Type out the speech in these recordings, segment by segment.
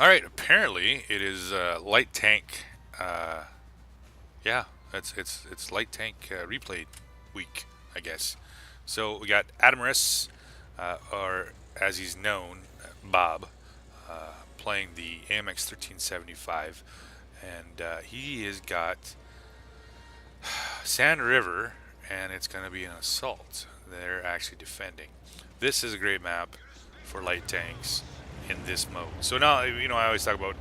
All right, apparently it is light tank. Uh, yeah, it's light tank replay week, I guess. So we got Atemerus, or as he's known, Bob, playing the AMX 1375, and he has got Sand River, and it's going to be an assault. They're actually defending. This is a great map for light tanks in this mode. So now, I always talk about,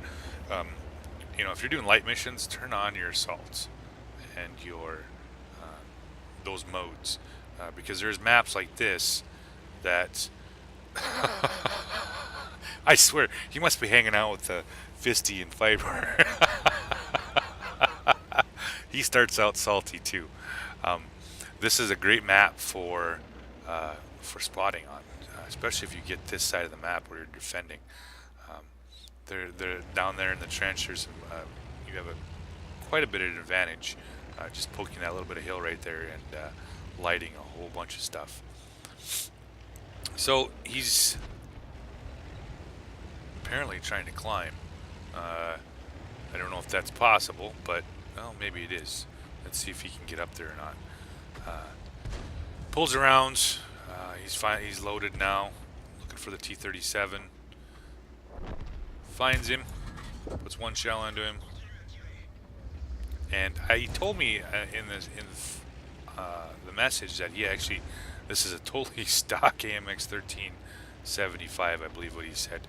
um, if you're doing light missions, turn on your assaults and your those modes, because there's maps like this that I swear he must be hanging out with the Fisty and Fiber. He starts out salty too. Um, this is a great map for spotting on, especially if you get this side of the map where you're defending. Um, they're down there in the trench. You have quite a bit of an advantage, just poking that little bit of hill right there and lighting a whole bunch of stuff. So he's apparently trying to climb. I don't know if that's possible, but well, maybe it is. Let's see if he can get up there or not. Pulls around. He's fine. He's loaded now. Looking for the T-37. Finds him. Puts one shell into him. And he told me in the message that this is a totally stock AMX 1375, I believe what he said,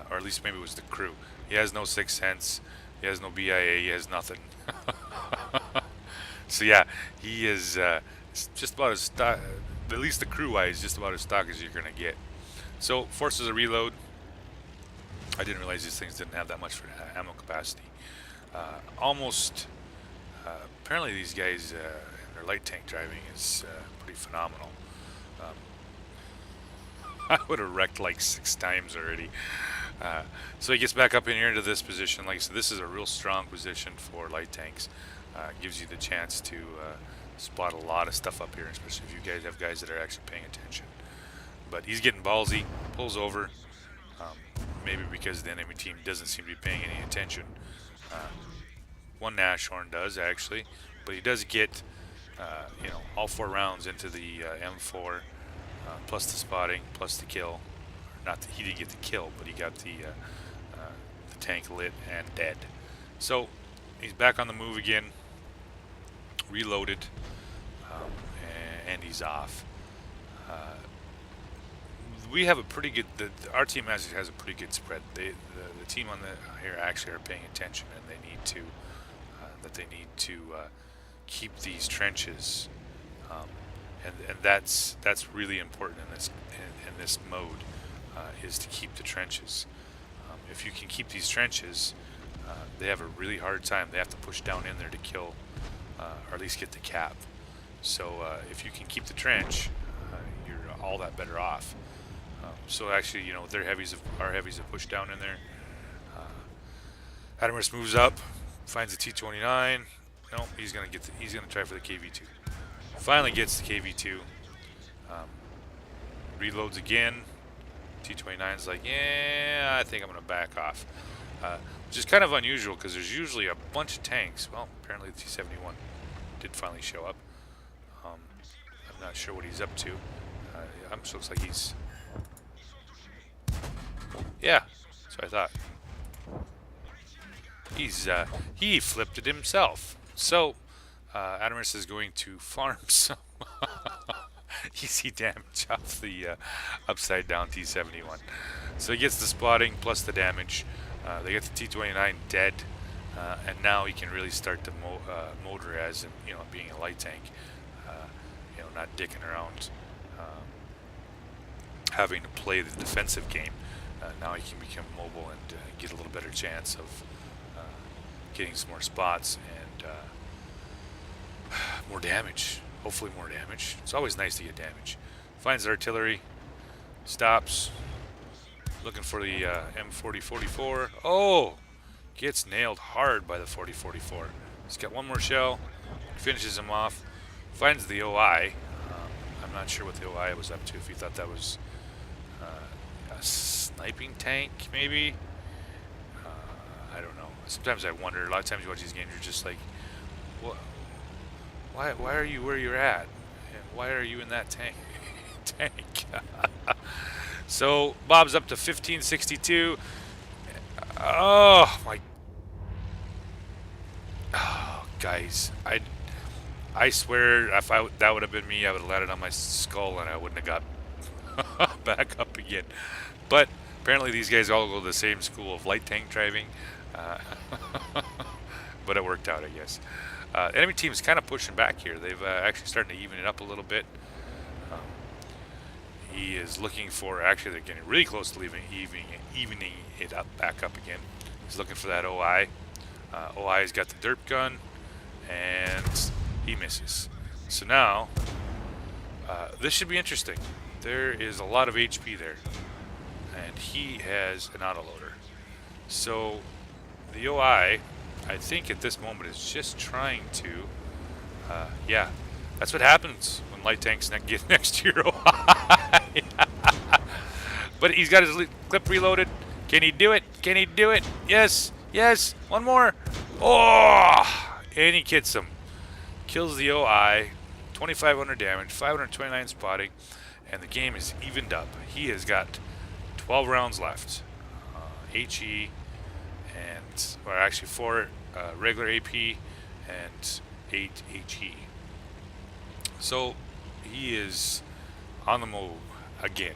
or at least maybe it was the crew. He has no Sixth Sense. He has no BIA. He has nothing. So yeah, he is just about as stock, at least the crew-wise, just about as stock as you're gonna get. So forces a reload. I didn't realize these things didn't have that much for ammo capacity. Almost. Apparently, these guys their light tank driving is pretty phenomenal. I would have wrecked like 6 times already. So he gets back up in here into this position. Like I said, this is a real strong position for light tanks. Gives you the chance to spot a lot of stuff up here, especially if you guys have guys that are actually paying attention. But he's getting ballsy, pulls over, maybe because the enemy team doesn't seem to be paying any attention. One Nashorn does actually, but he does get all 4 rounds into the M4, plus the spotting, plus the kill. Not that he didn't get the kill, but he got the tank lit and dead. So he's back on the move again, reloaded, and he's off. We have a pretty good. Our team has a pretty good spread. The team on here actually are paying attention, and they need to keep these trenches, and that's really important in this mode, is to keep the trenches. If you can keep these trenches, they have a really hard time. They have to push down in there to kill, or at least get the cap. So if you can keep the trench, you're all that better off. So actually, our heavies have pushed down in there. Atemerus moves up, finds the T-29. No, he's gonna try for the KV-2. Finally gets the KV-2. Reloads again. T-29 is like, yeah, I think I'm gonna back off, which is kind of unusual because there's usually a bunch of tanks. Well, apparently the T-71 did finally show up. I'm not sure what he's up to. Looks like he's. Yeah, that's what I thought. He flipped it himself. So Atemerus is going to farm some easy damage off the upside down T-71. So he gets the spotting plus the damage. They get the T-29 dead, and now he can really start to motor as being a light tank. Not dicking around, having to play the defensive game. Now he can become mobile and get a little better chance of getting some more spots and more damage. Hopefully more damage. It's always nice to get damage. Finds artillery, stops, looking for the M4044. Oh, gets nailed hard by the 4044. He's got one more shell, finishes him off, finds the OI. I'm not sure what the OI was up to, if he thought that was a sniping tank, maybe. I don't know. Sometimes I wonder. A lot of times you watch these games, you're just like, what? Why are you where you're at? And why are you in that tank? tank. So Bob's up to 1562. Oh my! Oh, guys, I swear, if that would have been me, I would have landed on my skull and I wouldn't have got back up again. But apparently, these guys all go to the same school of light tank driving. Uh, but it worked out, I guess. Enemy team's kind of pushing back here. They've actually starting to even it up a little bit. Um, he is looking for. Actually, they're getting really close to evening it up back up again. He's looking for that OI. OI's got the derp gun, and he misses. So now, this should be interesting. There is a lot of HP there, and he has an autoloader. So the OI, I think at this moment, is just trying to, yeah, that's what happens when light tanks get next to your OI. But he's got his clip reloaded. Can he do it? Can he do it? Yes, yes, one more. Oh, and he hits him. Kills the OI, 2,500 damage, 529 spotting, and the game is evened up. He has got 12 rounds left. HE, and, or actually 4 regular AP and 8 HE. So he is on the move again.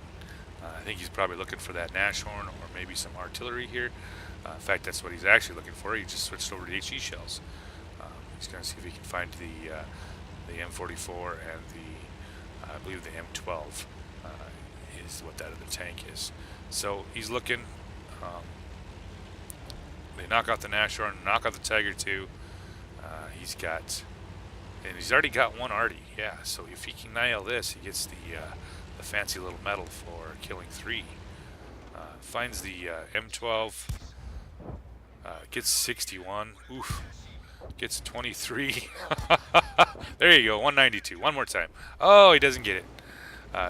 I think he's probably looking for that Nashorn or maybe some artillery here. In fact, that's what he's actually looking for. He just switched over to HE shells. He's going to see if he can find the M44 and the, I believe the M12 is what that other tank is. So he's looking. They knock out the Nashorn, knock out the Tiger 2. He's got, and he's already got one arty. Yeah, so if he can nail this, he gets the fancy little medal for killing 3. Finds the M12, gets 61. Oof. Gets 23. There you go, 192. One more time. Oh, he doesn't get it.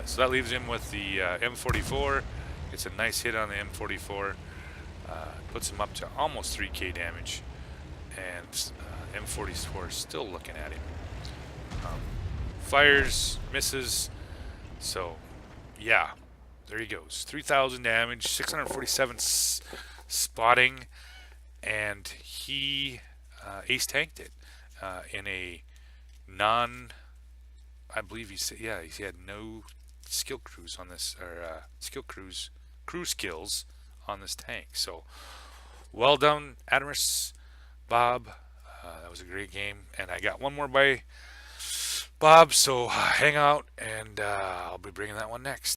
So that leaves him with the M44. Gets a nice hit on the M44. Puts him up to almost 3k damage. And M44 is still looking at him. Fires, misses. So, yeah, there he goes. 3,000 damage, 647 spotting, and he ace tanked it in a I believe he had no skill crews on this, or crew skills on this tank. So, well done, Atemerus, Bob. That was a great game, and I got one more by Bob, so hang out, and I'll be bringing that one next.